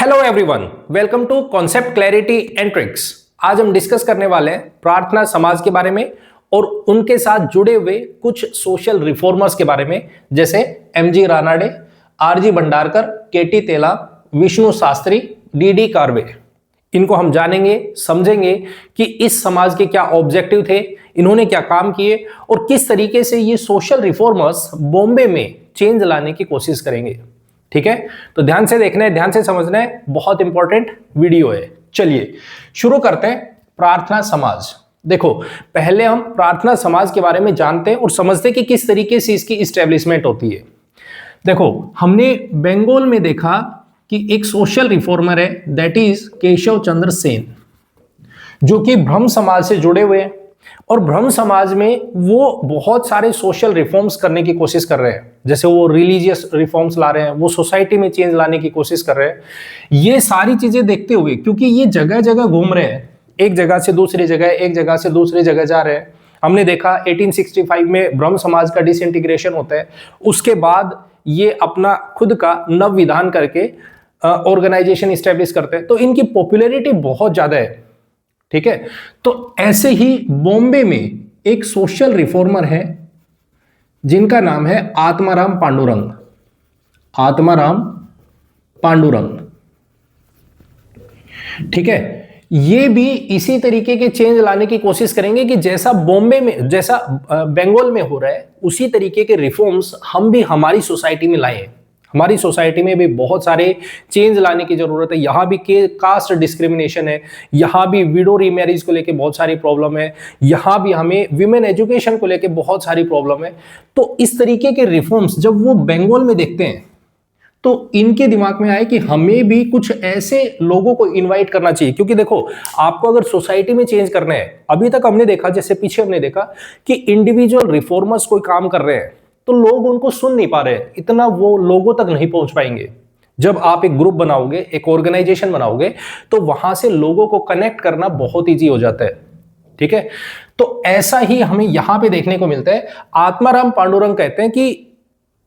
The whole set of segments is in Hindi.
Hello everyone, welcome to concept clarity and tricks. आज हम डिस्कस करने वाले हैं प्रार्थना समाज के बारे में और उनके साथ जुड़े हुए कुछ सोशल रिफॉर्मर्स के बारे में, जैसे एमजी रानाडे, आरजी भंडारकर, केटी तेलांग, विष्णु शास्त्री, डीडी कार्वे। इनको हम जानेंगे, समझेंगे कि इस समाज के क्या ऑब्जेक्टिव थे, इन्होंने क्या काम किए और किस तरीके से ये सोशल रिफॉर्मर्स बॉम्बे में चेंज लाने की कोशिश करेंगे। ठीक है, तो ध्यान से देखना है, ध्यान से समझना है, बहुत इंपॉर्टेंट वीडियो है। चलिए शुरू करते हैं। प्रार्थना समाज, देखो पहले हम प्रार्थना समाज के बारे में जानते हैं और समझते हैं कि किस तरीके से इसकी इस्टेब्लिशमेंट होती है। देखो, हमने बंगाल में देखा कि एक सोशल रिफॉर्मर है, दैट इज केशव चंद्र सेन, जो कि ब्रह्म समाज से जुड़े हुए हैं और ब्रह्म समाज में वो बहुत सारे सोशल रिफॉर्म्स करने की कोशिश कर रहे हैं। जैसे वो रिलीजियस रिफॉर्म्स ला रहे हैं, वो सोसाइटी में चेंज लाने की कोशिश कर रहे हैं। ये सारी चीजें देखते हुए, क्योंकि ये जगह जगह घूम रहे हैं, एक जगह से दूसरी जगह, एक जगह से दूसरी जगह जा रहे हैं। हमने देखा 1865 में ब्रह्म समाज का डिसइंटीग्रेशन होता है, उसके बाद ये अपना खुद का नव विधान करके ऑर्गेनाइजेशन इस्टेब्लिश करते हैं, तो इनकी पॉपुलैरिटी बहुत ज्यादा है। ठीक है, तो ऐसे ही बॉम्बे में एक सोशल रिफॉर्मर है जिनका नाम है आत्माराम पांडुरंग। आत्माराम पांडुरंग, ठीक है, ये भी इसी तरीके के चेंज लाने की कोशिश करेंगे कि जैसा बॉम्बे में, जैसा बंगाल में हो रहा है, उसी तरीके के रिफॉर्म्स हम भी हमारी सोसाइटी में लाएं। हमारी सोसाइटी में भी बहुत सारे चेंज लाने की जरूरत है। यहाँ भी कास्ट डिस्क्रिमिनेशन है, यहाँ भी विडो रीमैरिज को लेके बहुत सारी प्रॉब्लम है, यहाँ भी हमें विमेन एजुकेशन को लेके बहुत सारी प्रॉब्लम है। तो इस तरीके के रिफॉर्म्स जब वो बंगाल में देखते हैं तो इनके दिमाग में आए कि हमें भी कुछ ऐसे लोगों को इनवाइट करना चाहिए। क्योंकि देखो, आपको अगर सोसाइटी में चेंज करना है, अभी तक हमने देखा, जैसे पीछे हमने देखा कि इंडिविजुअल रिफॉर्मर्स कोई काम कर रहे हैं तो लोग उनको सुन नहीं पा रहे, इतना वो लोगों तक नहीं पहुंच पाएंगे। जब आप एक ग्रुप बनाओगे, एक ऑर्गेनाइजेशन बनाओगे, तो वहां से लोगों को कनेक्ट करना बहुत ईजी हो जाता है। ठीक है, तो ऐसा ही हमें यहां पे देखने को मिलता है। आत्माराम पांडुरंग कहते हैं कि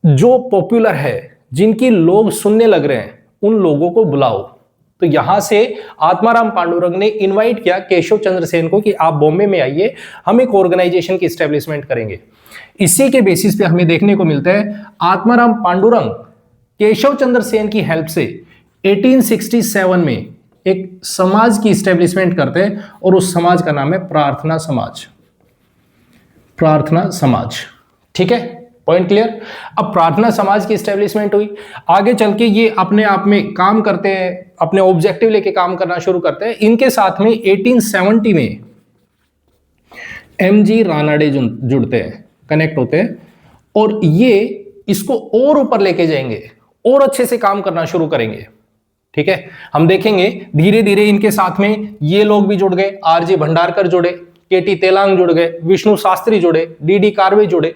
जो पॉपुलर है, जिनकी लोग सुनने लग रहे हैं, उन लोगों को बुलाओ। तो यहां से आत्माराम पांडुरंग ने इनवाइट किया केशव चंद्र सेन को कि आप बॉम्बे में आइए, हम एक ऑर्गेनाइजेशन की एस्टेब्लिशमेंट करेंगे। इसी के बेसिस पे हमें देखने को मिलता है आत्माराम पांडुरंग केशव चंद्र सेन की हेल्प से 1867 में एक समाज की एस्टेब्लिशमेंट करते हैं और उस समाज का नाम है प्रार्थना समाज। प्रार्थना समाज, ठीक है, पॉइंट क्लियर। अब प्रार्थना समाज की एस्टेब्लिशमेंट हुई, आगे चल के ये अपने आप में काम करते हैं, अपने ऑब्जेक्टिव लेके काम करना शुरू करते हैं। इनके साथ में 1870 में एमजी रानाडे जुड़ते हैं, कनेक्ट होते हैं और ये इसको और ऊपर लेके जाएंगे और अच्छे से काम करना शुरू करेंगे। ठीक है, हम देखेंगे धीरे धीरे इनके साथ में ये लोग भी जुड़ गए, आरजी भंडारकर जुड़े, केटी तेलांग जुड़ गए, विष्णु शास्त्री जुड़े, डीडी कार्वे जुड़े।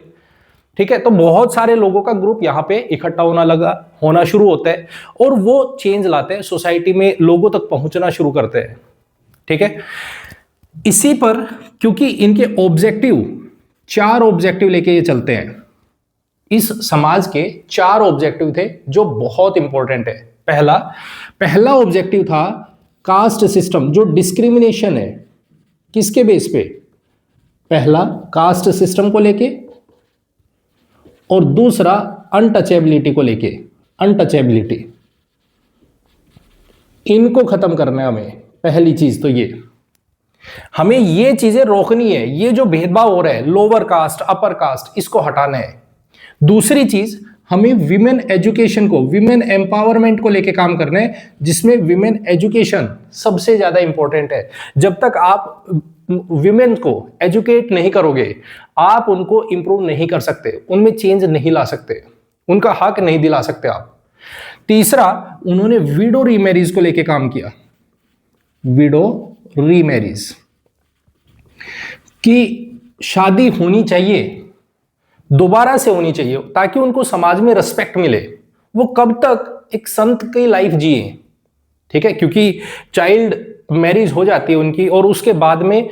ठीक है, तो बहुत सारे लोगों का ग्रुप यहाँ पे इकट्ठा होना शुरू होता है और वो चेंज लाते हैं, सोसाइटी में लोगों तक पहुंचना शुरू करते हैं। ठीक है, इसी पर क्योंकि इनके ऑब्जेक्टिव, 4 ऑब्जेक्टिव लेके ये चलते हैं। इस समाज के 4 ऑब्जेक्टिव थे जो बहुत इंपॉर्टेंट है। पहला ऑब्जेक्टिव था कास्ट सिस्टम, जो डिस्क्रिमिनेशन है किसके बेस पे, पहला कास्ट सिस्टम को लेके और दूसरा अनटचेबिलिटी को लेके। अनटचेबिलिटी, इनको खत्म करना है हमें। पहली चीज तो ये, हमें ये चीजें रोकनी है, ये जो भेदभाव हो रहा है लोअर कास्ट अपर कास्ट, इसको हटाना है। दूसरी चीज, हमें विमेन एजुकेशन को, विमेन एम्पावरमेंट को लेके काम करना है, जिसमें विमेन एजुकेशन सबसे ज्यादा इंपॉर्टेंट है। जब तक आप विमेन को एजुकेट नहीं करोगे, आप उनको इंप्रूव नहीं कर सकते, उनमें चेंज नहीं ला सकते, उनका हक नहीं दिला सकते आप। तीसरा, उन्होंने विडो रीमैरिज को लेके काम किया। विडो रीमैरिज की शादी होनी चाहिए, दोबारा से होनी चाहिए, ताकि उनको समाज में रिस्पेक्ट मिले। वो कब तक एक संत की लाइफ जिए। ठीक है, क्योंकि चाइल्ड मैरिज हो जाती है उनकी और उसके बाद में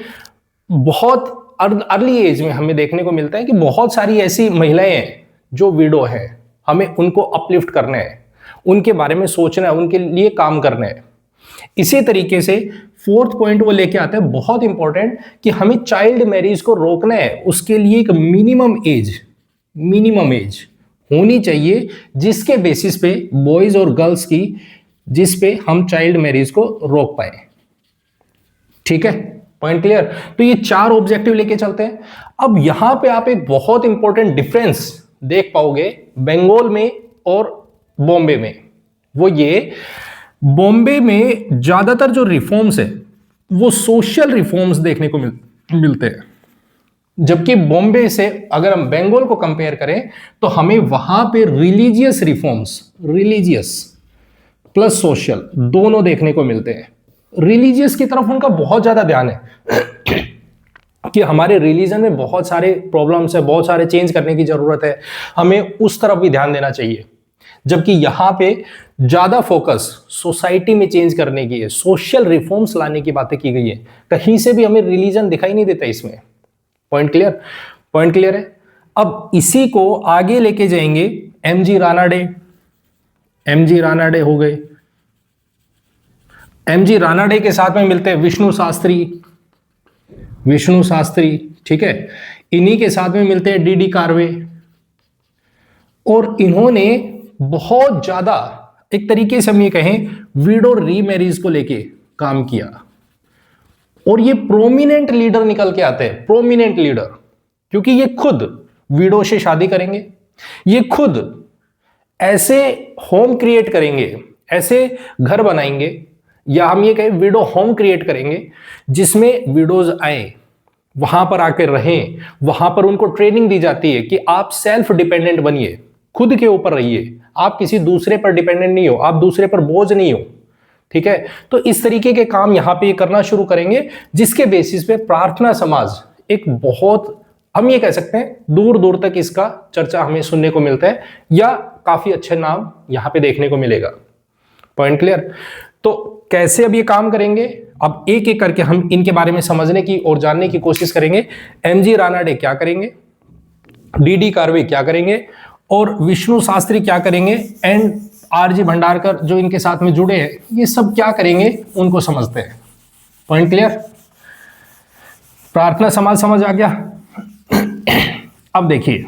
बहुत अर्ली एज में हमें देखने को मिलता है कि बहुत सारी ऐसी महिलाएं हैं जो विडो हैं, हमें उनको अपलिफ्ट करना है, उनके बारे में सोचना है, उनके लिए काम करना है। इसी तरीके से फोर्थ पॉइंट वो लेके आते हैं, बहुत इंपॉर्टेंट, कि हमें चाइल्ड मैरिज को रोकना है। उसके लिए एक मिनिमम एज होनी चाहिए जिसके बेसिस पे बॉयज और गर्ल्स की, जिस पे हम चाइल्ड मैरिज को रोक पाए। ठीक है, पॉइंट क्लियर। तो ये 4 ऑब्जेक्टिव लेके चलते हैं। अब यहां पे आप एक बहुत इंपॉर्टेंट डिफरेंस देख पाओगे बंगाल में और बॉम्बे में। वो ये, बॉम्बे में ज्यादातर जो रिफॉर्म्स है वो सोशल रिफॉर्म्स देखने को मिलते हैं, जबकि बॉम्बे से अगर हम बंगाल को कंपेयर करें तो हमें वहां पे religious reforms, religious plus social दोनों देखने को मिलते हैं। रिलीजियस की तरफ उनका बहुत ज्यादा ध्यान है कि हमारे रिलीजन में बहुत सारे प्रॉब्लम्स है, बहुत सारे चेंज करने की जरूरत है, हमें उस तरफ भी ध्यान देना चाहिए। जबकि यहां पे ज्यादा फोकस सोसाइटी में चेंज करने की है, सोशल रिफॉर्म्स लाने की बातें की गई है। कहीं से भी हमें रिलीजन दिखाई नहीं देता इसमें। पॉइंट क्लियर, पॉइंट क्लियर है। अब इसी को आगे लेके जाएंगे एमजी रानाडे। एमजी रानाडे हो गए, एमजी रानाडे के साथ में मिलते हैं विष्णु शास्त्री, विष्णु शास्त्री, ठीक है। इन्हीं के साथ में मिलते हैं डीडी कार्वे, और इन्होंने बहुत ज्यादा, एक तरीके से हम ये कहें, विडो रीमैरिज को लेके काम किया। और ये प्रोमिनेंट लीडर निकल के आते हैं, प्रोमिनेंट लीडर, क्योंकि ये खुद विडो से शादी करेंगे, ये खुद ऐसे होम क्रिएट करेंगे, ऐसे घर बनाएंगे, या हम ये कहें विडो होम क्रिएट करेंगे जिसमें विडोज आए, वहां पर आकर रहें, वहां पर उनको ट्रेनिंग दी जाती है कि आप सेल्फ डिपेंडेंट बनिए, खुद के ऊपर रहिए, आप किसी दूसरे पर डिपेंडेंट नहीं हो, आप दूसरे पर बोझ नहीं हो। ठीक है, तो इस तरीके के काम यहां पे करना शुरू करेंगे, जिसके बेसिस पे प्रार्थना समाज एक बहुत, हम ये कह सकते हैं, दूर दूर तक इसका चर्चा हमें सुनने को मिलता है, या काफी अच्छे नाम यहां पे देखने को मिलेगा। Point clear. तो कैसे अब ये काम करेंगे, अब एक एक करके हम इनके बारे में समझने की और जानने की कोशिश करेंगे। एमजी रानाडे क्या करेंगे, डीडी कार्वे क्या करेंगे, और विष्णु शास्त्री क्या करेंगे, एंड आरजी भंडारकर जो इनके साथ में जुड़े हैं, ये सब क्या करेंगे, उनको समझते हैं। Point clear. प्रार्थना समाज समझ आ गया। अब देखिए,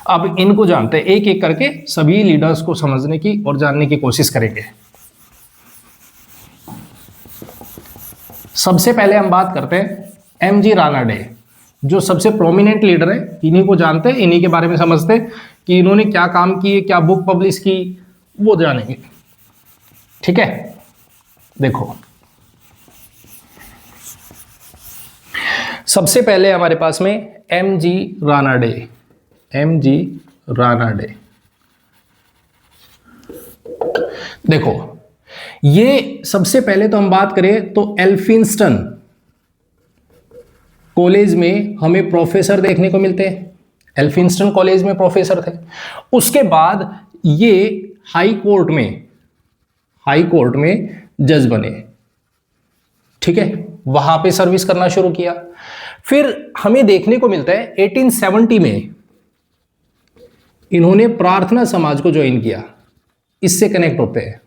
अब इनको जानते हैं, एक एक करके सभी लीडर्स को समझने की और जानने की कोशिश करेंगे। सबसे पहले हम बात करते हैं एमजी रानाडे, जो सबसे प्रोमिनेंट लीडर है। इन्हीं को जानते हैं, इन्हीं के बारे में समझते हैं कि इन्होंने क्या काम किए, क्या बुक पब्लिश की, वो जानेंगे। ठीक है, देखो सबसे पहले हमारे पास में एमजी रानाडे, एमजी रानाडे। देखो, ये सबसे पहले तो हम बात करें तो एल्फिंस्टन कॉलेज में हमें प्रोफेसर देखने को मिलते हैं, एल्फिंस्टन कॉलेज में प्रोफेसर थे। उसके बाद ये हाई कोर्ट में जज बने। ठीक है, वहां पे सर्विस करना शुरू किया। फिर हमें देखने को मिलता है 1870 में इन्होंने प्रार्थना समाज को ज्वाइन किया, इससे कनेक्ट होते हैं।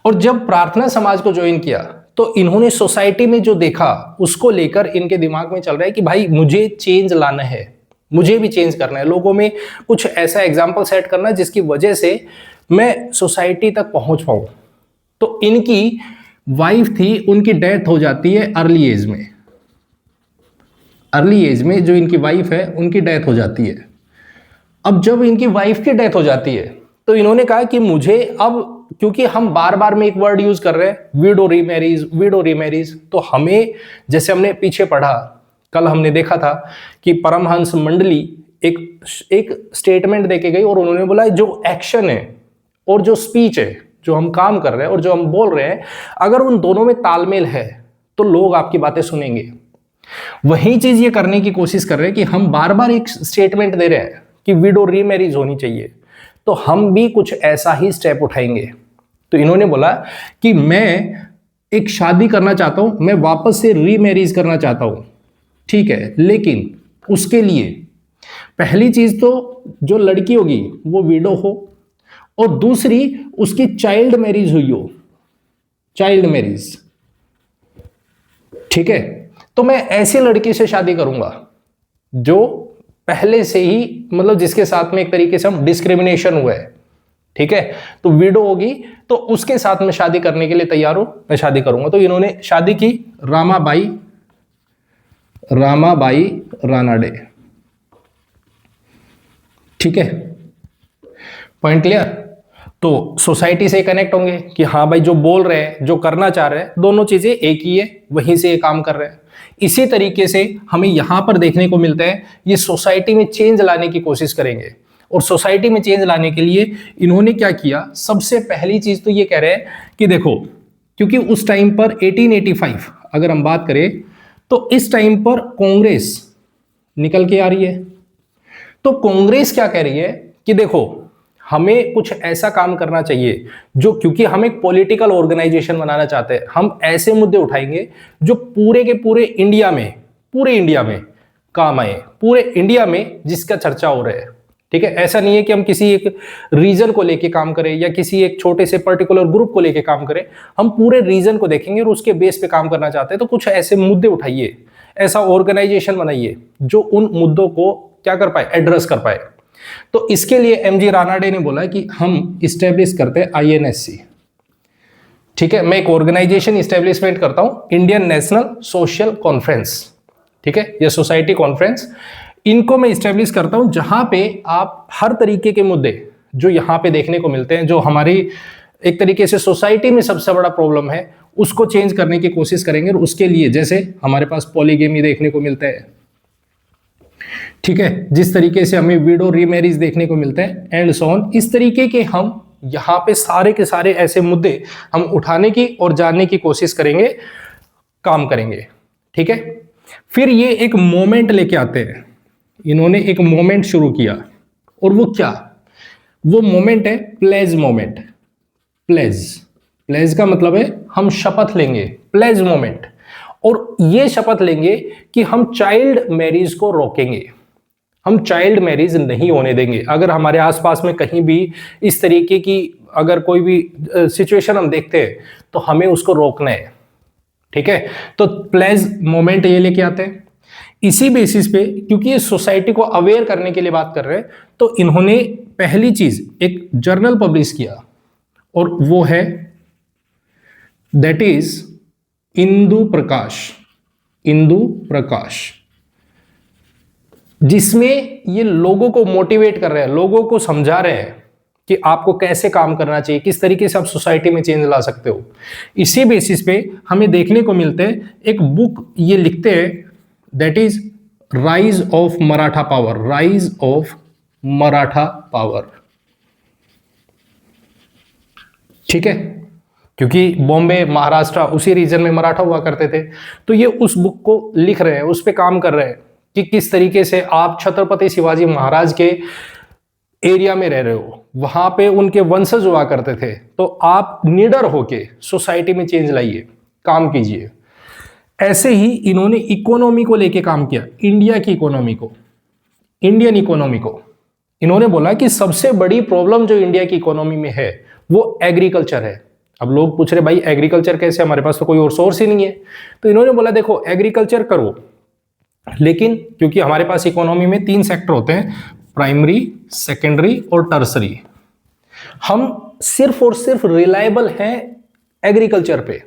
और जब प्रार्थना समाज को ज्वाइन किया तो इन्होंने सोसाइटी में जो देखा उसको लेकर इनके दिमाग में चल रहा है कि भाई मुझे चेंज लाना है, मुझे भी चेंज करना है, लोगों में कुछ ऐसा एग्जाम्पल सेट करना है जिसकी वजह से मैं सोसाइटी तक पहुंच पाऊं। तो इनकी वाइफ थी, उनकी डेथ हो जाती है अर्ली एज में, अर्ली एज में जो इनकी वाइफ है उनकी डेथ हो जाती है। अब जब इनकी वाइफ की डेथ हो जाती है तो इन्होंने कहा कि मुझे अब, क्योंकि हम बार बार में एक वर्ड यूज कर रहे हैं विडो रीमैरिज, विडो रीमैरिज, तो हमें, जैसे हमने पीछे पढ़ा, कल हमने देखा था कि परमहंस मंडली एक स्टेटमेंट देके गई और उन्होंने बोला जो एक्शन है और जो स्पीच है, जो हम काम कर रहे हैं और जो हम बोल रहे हैं, अगर उन दोनों में तालमेल है तो लोग आपकी बातें सुनेंगे। वही चीज ये करने की कोशिश कर रहे हैं कि हम बार बार एक स्टेटमेंट दे रहे हैं कि विडो रीमैरिज होनी चाहिए, तो हम भी कुछ ऐसा ही स्टेप उठाएंगे। तो इन्होंने बोला कि मैं एक शादी करना चाहता हूं, मैं वापस से रीमैरिज करना चाहता हूं, ठीक है, लेकिन उसके लिए पहली चीज तो जो लड़की होगी वो विडो हो, और दूसरी उसकी चाइल्ड मैरिज हुई हो, चाइल्ड मैरिज, ठीक है, तो मैं ऐसे लड़की से शादी करूंगा जो पहले से ही मतलब जिसके साथ में एक तरीके से हम डिस्क्रिमिनेशन हुआ है, ठीक है, तो विडो होगी तो उसके साथ में शादी करने के लिए तैयार हो, मैं शादी करूंगा। तो इन्होंने शादी की रामाबाई रानाडे, ठीक है, पॉइंट क्लियर। तो सोसाइटी से कनेक्ट होंगे कि हाँ भाई जो बोल रहे हैं, जो करना चाह रहे हैं, दोनों चीजें एक ही है, वहीं से ये काम कर रहे हैं। इसी तरीके से हमें यहां पर देखने को मिलता है ये सोसाइटी में चेंज लाने की कोशिश करेंगे। और सोसाइटी में चेंज लाने के लिए इन्होंने क्या किया, सबसे पहली चीज तो ये कह रहे हैं कि देखो, क्योंकि उस टाइम पर 1885 अगर हम बात करें तो इस टाइम पर कांग्रेस निकल के आ रही है। तो कांग्रेस क्या कह रही है कि देखो हमें कुछ ऐसा काम करना चाहिए जो, क्योंकि हम एक पॉलिटिकल ऑर्गेनाइजेशन बनाना चाहते हैं, हम ऐसे मुद्दे उठाएंगे जो पूरे के पूरे इंडिया में काम आए, पूरे इंडिया में जिसका चर्चा हो रहा है, ठीक है। ऐसा नहीं है कि हम किसी एक रीजन को लेके काम करें या किसी एक छोटे से पर्टिकुलर ग्रुप को लेके काम करें, हम पूरे रीजन को देखेंगे और उसके बेस पे काम करना चाहते हैं। तो कुछ ऐसे मुद्दे उठाइए, ऐसा ऑर्गेनाइजेशन बनाइए जो उन मुद्दों को क्या कर पाए, एड्रेस कर पाए। तो इसके लिए एमजी रानाडे ने बोला कि हम इस्टेब्लिश करते हैं आईएनएससी, ठीक है, मैं एक ऑर्गेनाइजेशन इस्टेब्लिशमेंट करता हूं, इंडियन नेशनल सोशल कॉन्फ्रेंस, ठीक है, ये सोसाइटी कॉन्फ्रेंस, इनको मैं इस्टेब्लिश करता हूं जहां पे आप हर तरीके के मुद्दे जो यहां पे देखने को मिलते हैं, जो हमारी एक तरीके से सोसाइटी में सबसे बड़ा प्रॉब्लम है, उसको चेंज करने की कोशिश करेंगे। और उसके लिए जैसे हमारे पास पॉलीगेमी देखने को मिलता है, ठीक है, जिस तरीके से हमें विडो रीमैरिज देखने को मिलते हैं एंड सो ऑन, इस तरीके के हम यहाँ पे सारे के सारे ऐसे मुद्दे हम उठाने की और जानने की कोशिश करेंगे, काम करेंगे, ठीक है। फिर ये एक मोमेंट लेके आते हैं, इन्होंने एक मोमेंट शुरू किया, और वो क्या, वो मोमेंट है प्लेज मोमेंट। प्लेज का मतलब है हम शपथ लेंगे, प्लेज मोमेंट, और ये शपथ लेंगे कि हम चाइल्ड मैरिज को रोकेंगे, हम चाइल्ड मैरिज नहीं होने देंगे। अगर हमारे आसपास में कहीं भी इस तरीके की अगर कोई भी सिचुएशन हम देखते हैं तो हमें उसको रोकना है, ठीक है। तो प्लेज मोमेंट ये लेके आते हैं। इसी बेसिस पे, क्योंकि ये सोसाइटी को अवेयर करने के लिए बात कर रहे हैं, तो इन्होंने पहली चीज एक जर्नल पब्लिश किया, और वो है दैट इज इंदु प्रकाश, जिसमें ये लोगों को मोटिवेट कर रहे हैं, लोगों को समझा रहे हैं कि आपको कैसे काम करना चाहिए, किस तरीके से आप सोसाइटी में चेंज ला सकते हो। इसी बेसिस पे हमें देखने को मिलते हैं, एक बुक ये लिखते हैं, that is rise of Maratha power, ठीक है, क्योंकि बॉम्बे महाराष्ट्र उसी रीजन में मराठा हुआ करते थे। तो ये उस बुक को लिख रहे हैं, उस पर काम कर रहे हैं कि किस तरीके से आप छत्रपति शिवाजी महाराज के एरिया में रह रहे हो, वहां पे उनके वंशज हुआ करते थे, तो आप निडर होके सोसाइटी में चेंज लाइए, काम कीजिए। ऐसे ही इन्होंने इकोनॉमी को लेके काम किया, इंडिया की इकोनॉमी को, इंडियन इकोनॉमी को। इन्होंने बोला कि सबसे बड़ी प्रॉब्लम जो इंडिया की इकोनॉमी में है वो एग्रीकल्चर है। अब लोग पूछ रहे भाई एग्रीकल्चर कैसे, हमारे पास तो कोई और सोर्स ही नहीं है। तो इन्होंने बोला देखो एग्रीकल्चर करो, लेकिन क्योंकि हमारे पास इकोनॉमी में 3 सेक्टर होते हैं, प्राइमरी, सेकेंडरी और टर्सरी, हम सिर्फ और सिर्फ रिलायबल हैं एग्रीकल्चर पे,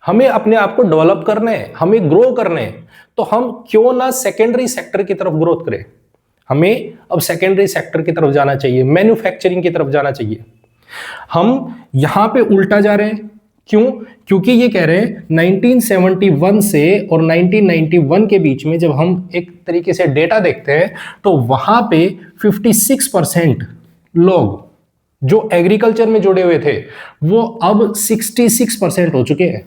हमें अपने आप को डेवलप करना है, हमें ग्रो करना है, तो हम क्यों ना सेकेंडरी सेक्टर की तरफ ग्रोथ करें। हमें अब सेकेंडरी सेक्टर की तरफ जाना चाहिए, मैन्युफैक्चरिंग की तरफ जाना चाहिए। हम यहां पे उल्टा जा रहे हैं, क्यों? क्योंकि ये कह रहे हैं 1971 से और 1991 के बीच में जब हम एक तरीके से डेटा देखते हैं तो वहां पे 56% लोग जो एग्रीकल्चर में जुड़े हुए थे वो अब 66% हो चुके हैं।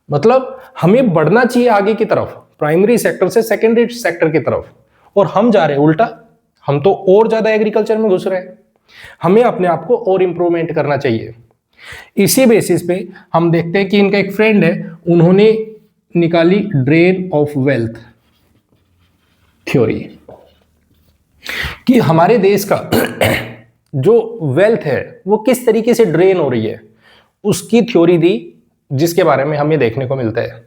मतलब हमें बढ़ना चाहिए आगे की तरफ, प्राइमरी सेक्टर से सेकेंडरी सेक्टर की तरफ, और हम जा रहे हैं उल्टा, हम तो और ज्यादा एग्रीकल्चर में घुस रहे हैं। हमें अपने आप को और इंप्रूवमेंट करना चाहिए। इसी बेसिस पे हम देखते हैं कि इनका एक फ्रेंड है, उन्होंने निकाली ड्रेन ऑफ वेल्थ थ्योरी, कि हमारे देश का जो वेल्थ है वो किस तरीके से ड्रेन हो रही है, उसकी थ्योरी दी, जिसके बारे में हमें देखने को मिलता है।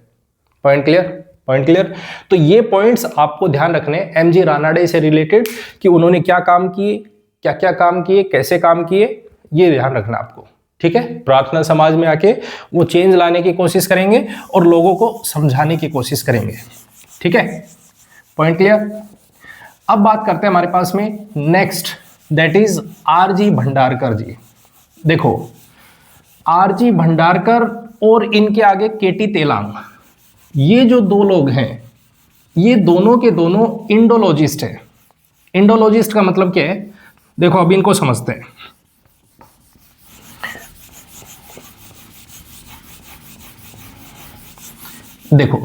Point clear? Point clear? तो ये पॉइंट्स आपको ध्यान रखने एमजी रानाडे से रिलेटेड कि उन्होंने क्या काम किए, क्या क्या काम किए, कैसे काम किए, ये ध्यान रखना आपको। ठीक है, प्रार्थना समाज में आके वो चेंज लाने की कोशिश करेंगे और लोगों को समझाने की कोशिश करेंगे। ठीक है, पॉइंट क्लियर? अब बात करते हैं हमारे पास में next, that is RG Bhandarkar ji. देखो, आरजी भंडारकर और इनके आगे केटी तेलांग, ये जो दो लोग हैं, ये दोनों के दोनों इंडोलॉजिस्ट हैं। इंडोलॉजिस्ट का मतलब क्या है? देखो अब इनको समझते हैं। देखो,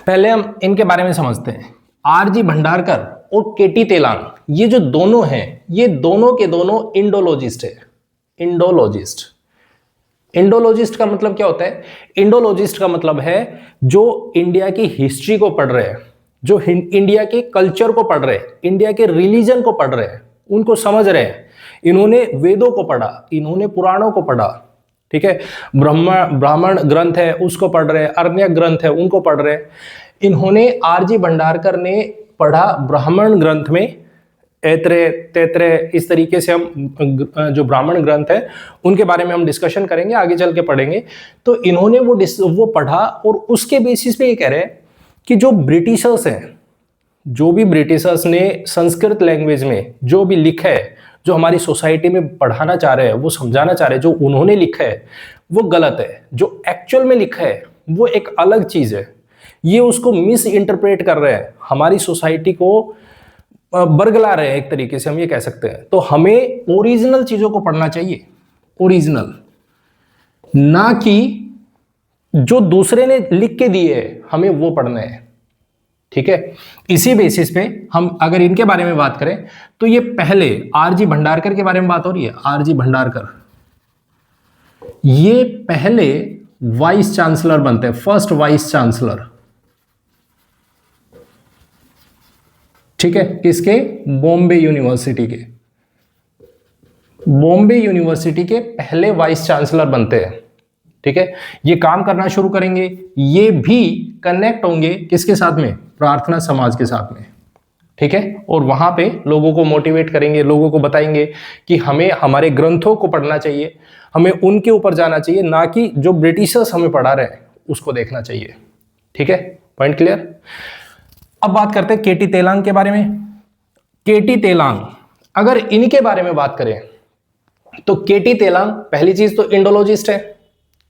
पहले हम इनके बारे में समझते हैं। आरजी भंडारकर और केटी तेलांग, ये जो दोनों हैं, ये दोनों के दोनों इंडोलॉजिस्ट है। इंडोलॉजिस्ट, इंडोलॉजिस्ट का मतलब क्या होता है? इंडोलॉजिस्ट का मतलब है जो इंडिया की हिस्ट्री को पढ़ रहे हैं, जो इंडिया के कल्चर को पढ़ रहे हैं, इंडिया के रिलीजन को पढ़ रहे हैं, उनको समझ रहे हैं। इन्होंने वेदों को पढ़ा, इन्होंने पुराणों को पढ़ा। ठीक है, ब्राह्मण ग्रंथ है उसको पढ़ रहे हैं, अर्ण्य ग्रंथ है उनको पढ़ रहे हैं। इन्होंने आरजी भंडारकर ने पढ़ा ब्राह्मण ग्रंथ में, ऐत्रेय तैत्रेय, इस तरीके से हम जो ब्राह्मण ग्रंथ है उनके बारे में हम डिस्कशन करेंगे, आगे चल के पढ़ेंगे। तो इन्होंने वो पढ़ा और उसके बेसिस पे ये कह रहे हैं कि जो ब्रिटिशर्स हैं, जो भी ब्रिटिशर्स ने संस्कृत लैंग्वेज में जो भी लिखा है, जो हमारी सोसाइटी में पढ़ाना चाह रहे हैं, वो समझाना चाह रहे हैं, जो उन्होंने लिखा है वो गलत है। जो एक्चुअल में लिखा है वो एक अलग चीज है। ये उसको मिस इंटरप्रेट कर रहे हैं, हमारी सोसाइटी को बरगला रहे हैं, एक तरीके से हम ये कह सकते हैं। तो हमें ओरिजिनल चीजों को पढ़ना चाहिए, ओरिजिनल, ना कि जो दूसरे ने लिख के दिए है हमें वो पढ़ना है। ठीक है, इसी बेसिस पे हम अगर इनके बारे में बात करें तो ये पहले आरजी भंडारकर के बारे में बात हो रही है। आरजी भंडारकर ये पहले वाइस चांसलर बनते हैं, फर्स्ट वाइस चांसलर। ठीक है, किसके? बॉम्बे यूनिवर्सिटी के। बॉम्बे यूनिवर्सिटी के पहले वाइस चांसलर बनते हैं। ठीक है, ये काम करना शुरू करेंगे, ये भी कनेक्ट होंगे किसके साथ में? प्रार्थना समाज के साथ में। ठीक है, और वहां पे लोगों को मोटिवेट करेंगे, लोगों को बताएंगे कि हमें हमारे ग्रंथों को पढ़ना चाहिए, हमें उनके ऊपर जाना चाहिए, ना कि जो ब्रिटिशर्स हमें पढ़ा रहे हैं उसको देखना चाहिए। ठीक है, पॉइंट क्लियर? अब बात करते हैं केटी तेलांग के बारे में। केटी तेलांग, अगर इनके बारे में बात करें तो केटी तेलांग पहली चीज तो इंडोलॉजिस्ट है।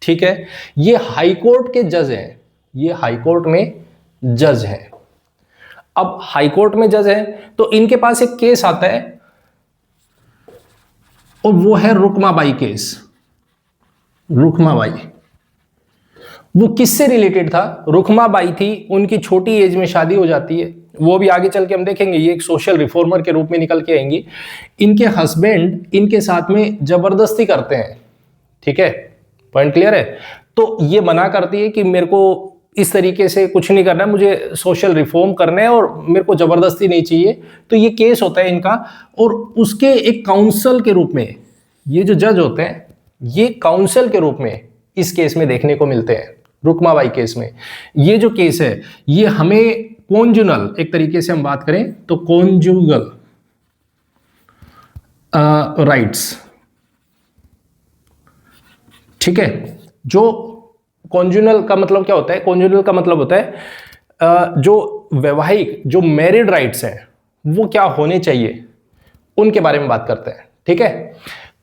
ठीक है, ये हाईकोर्ट के जज हैं, ये हाईकोर्ट में जज हैं। अब हाईकोर्ट में जज है तो इनके पास एक केस आता है और वो है रुकमाबाई केस। रुकमाबाई, वो किससे रिलेटेड था? रुकमाबाई थी, उनकी छोटी एज में शादी हो जाती है, वो भी आगे चल के हम देखेंगे, ये एक सोशल रिफॉर्मर के रूप में निकल के आएंगी। इनके हस्बैंड इनके साथ में जबरदस्ती करते हैं। ठीक है, पॉइंट क्लियर है? तो ये मना करती है कि मेरे को इस तरीके से कुछ नहीं करना है, मुझे सोशल रिफॉर्म करना है और मेरे को जबरदस्ती नहीं चाहिए। तो ये केस होता है इनका, और उसके एक काउंसिल के रूप में ये जो जज होते हैं, ये काउंसिल के रूप में इस केस में देखने को मिलते हैं। रुकमाबाई केस में ये जो केस है, ये हमें कॉन्जुनल, एक तरीके से हम बात करें तो कॉन्जुगल राइट्स, ठीक है, जो कॉन्जुनल का मतलब क्या होता है? कॉन्जुनल का मतलब होता है जो वैवाहिक, जो मैरिड राइट्स हैं वो क्या होने चाहिए, उनके बारे में बात करते हैं। ठीक है,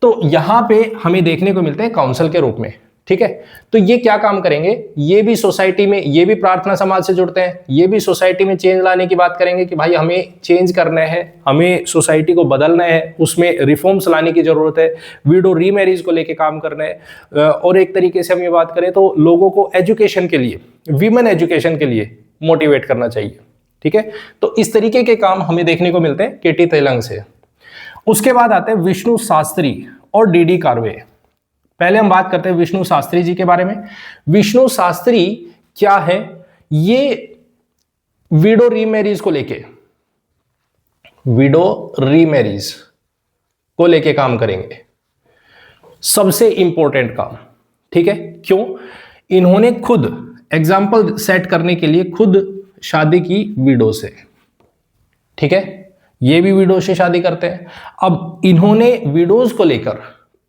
तो यहां पे हमें देखने को मिलते हैं काउंसिल के रूप में। ठीक है, तो ये क्या काम करेंगे? ये भी सोसाइटी में, ये भी प्रार्थना समाज से जुड़ते हैं, ये भी सोसाइटी में चेंज लाने की बात करेंगे कि भाई हमें चेंज करना है, हमें सोसाइटी को बदलना है, उसमें रिफॉर्म्स लाने की जरूरत है, विडो रीमैरिज को लेके काम करना है। और एक तरीके से हम ये बात करें तो लोगों को एजुकेशन के लिए, विमेन एजुकेशन के लिए मोटिवेट करना चाहिए। ठीक है, तो इस तरीके के काम हमें देखने को मिलते हैं केटी तेलंग से। उसके बाद आते हैं विष्णु शास्त्री और डीडी कार्वे। पहले हम बात करते हैं विष्णु शास्त्री जी के बारे में। विष्णु शास्त्री क्या है? ये विडो रीमैरिज को लेके, विडो रीमैरिज को लेके काम करेंगे, सबसे इंपॉर्टेंट काम। ठीक है, क्यों? इन्होंने खुद एग्जाम्पल सेट करने के लिए खुद शादी की विडो से। ठीक है, ये भी विडो से शादी करते हैं। अब इन्होंने विडोज को लेकर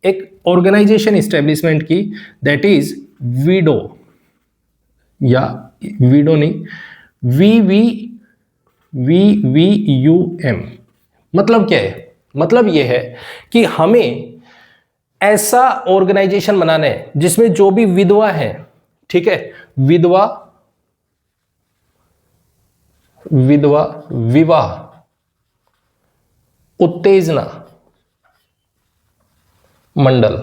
एक ऑर्गेनाइजेशन इस्टेब्लिशमेंट की, दैट इज विडो, या विडो नहीं, VVUM। मतलब क्या है? मतलब यह है कि हमें ऐसा ऑर्गेनाइजेशन बनाना है जिसमें जो भी विधवा है, ठीक है, विधवा विवाह उत्तेजना मंडल,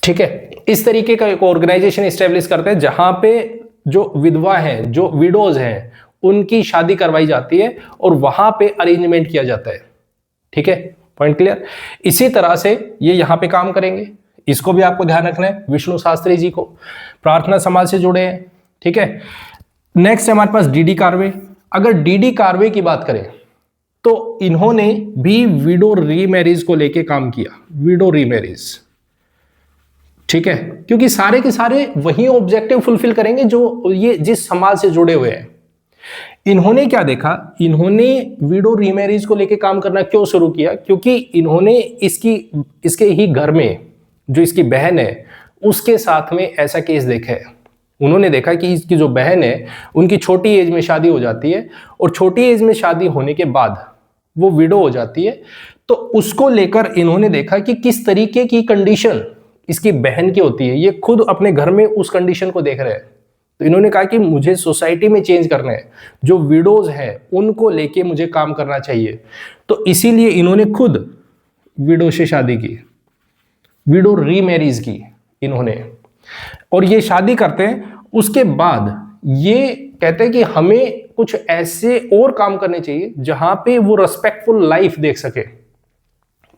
ठीक है, इस तरीके का एक ऑर्गेनाइजेशन एस्टेब्लिश करते हैं जहां पे जो विधवा हैं, जो विडोज हैं, उनकी शादी करवाई जाती है और वहां पे अरेंजमेंट किया जाता है। ठीक है, पॉइंट क्लियर? इसी तरह से ये यहां पे काम करेंगे। इसको भी आपको ध्यान रखना है। विष्णु शास्त्री जी को प्रार्थना समाज से जुड़े हैं। ठीक है, नेक्स्ट है हमारे पास डीडी कार्वे। अगर डीडी कार्वे की बात करें तो इन्होंने भी विडो रीमैरिज को लेके काम किया, विडो रीमैरिज। ठीक है, क्योंकि सारे के सारे वही ऑब्जेक्टिव फुलफिल करेंगे जो ये जिस समाज से जुड़े हुए हैं। इन्होंने क्या देखा? इन्होंने विडो रीमैरिज को लेके काम करना क्यों शुरू किया? क्योंकि इन्होंने इसके ही घर में जो इसकी बहन है उसके साथ में ऐसा केस देखा है। उन्होंने देखा कि इसकी जो बहन है उनकी छोटी एज में शादी हो जाती है और छोटी एज में शादी होने के बाद वो विडो हो जाती है। तो उसको लेकर इन्होंने देखा कि किस तरीके की कंडीशन इसकी बहन की होती है। ये खुद अपने घर में उस कंडीशन को देख रहे हैं। तो इन्होंने कहा कि मुझे सोसाइटी में चेंज करना है, जो विडोज हैं उनको लेके मुझे काम करना चाहिए। तो इसीलिए इन्होंने खुद विडो से शादी की, विडो रीमैरिज की इन्होंने। और ये शादी करते हैं, उसके बाद ये कहते हैं कि हमें कुछ ऐसे और काम करने चाहिए जहां पे वो रेस्पेक्टफुल लाइफ देख सके।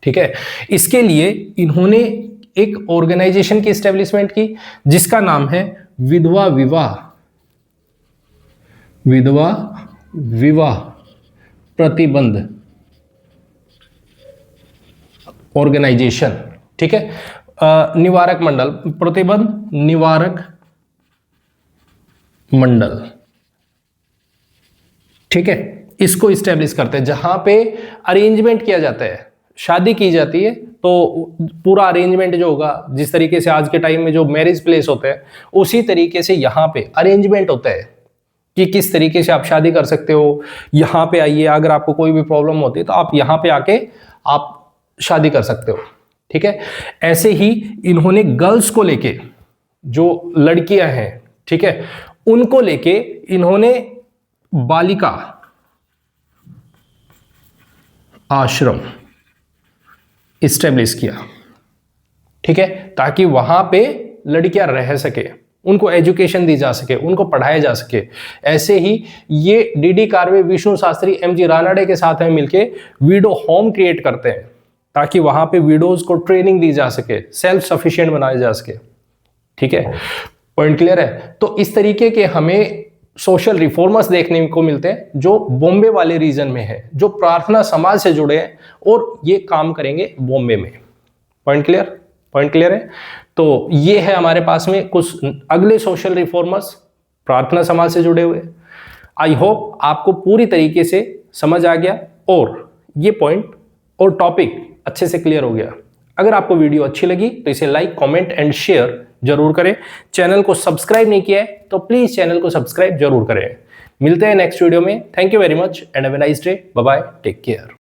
ठीक है, इसके लिए इन्होंने एक ऑर्गेनाइजेशन की एस्टेब्लिशमेंट की जिसका नाम है विधवा विवाह प्रतिबंध ऑर्गेनाइजेशन। ठीक है, निवारक मंडल, प्रतिबंध निवारक मंडल। ठीक है, इसको इस्टेब्लिश करते हैं जहां पे अरेंजमेंट किया जाता है, शादी की जाती है तो पूरा अरेंजमेंट जो होगा, जिस तरीके से आज के टाइम में जो मैरिज प्लेस होते हैं उसी तरीके से यहाँ पे अरेंजमेंट होता है कि किस तरीके से आप शादी कर सकते हो। यहाँ पे आइए, अगर आपको कोई भी प्रॉब्लम होती है तो आप यहाँ पे आके आप शादी कर सकते हो। ठीक है, ऐसे ही इन्होंने गर्ल्स को लेके, जो लड़कियां हैं, ठीक है, उनको लेके इन्होंने बालिका आश्रम इस्टेब्लिश किया। ठीक है, ताकि वहां पे लड़कियां रह सके, उनको एजुकेशन दी जा सके, उनको पढ़ाया जा सके। ऐसे ही ये डीडी कार्वे, विष्णु शास्त्री, एमजी रानडे के साथ में मिलके विडो होम क्रिएट करते हैं ताकि वहां पे विडोज को ट्रेनिंग दी जा सके, सेल्फ सफिशिएंट बनाया जा सके। ठीक है, पॉइंट क्लियर है? तो इस तरीके के हमें सोशल रिफॉर्मर्स देखने को मिलते हैं जो बॉम्बे वाले रीजन में है, जो प्रार्थना समाज से जुड़े हैं और ये काम करेंगे बॉम्बे में। Point clear? पॉइंट क्लियर है? तो ये है हमारे पास में कुछ अगले सोशल रिफॉर्मर्स प्रार्थना समाज से जुड़े हुए। आई होप आपको पूरी तरीके से समझ आ गया और ये पॉइंट और टॉपिक अच्छे से क्लियर हो गया। अगर आपको वीडियो अच्छी लगी तो इसे लाइक, कमेंट एंड शेयर जरूर करें। चैनल को सब्सक्राइब नहीं किया है तो प्लीज चैनल को सब्सक्राइब जरूर करें। मिलते हैं नेक्स्ट वीडियो में। Thank you very much and have a nice day. Bye bye, take care.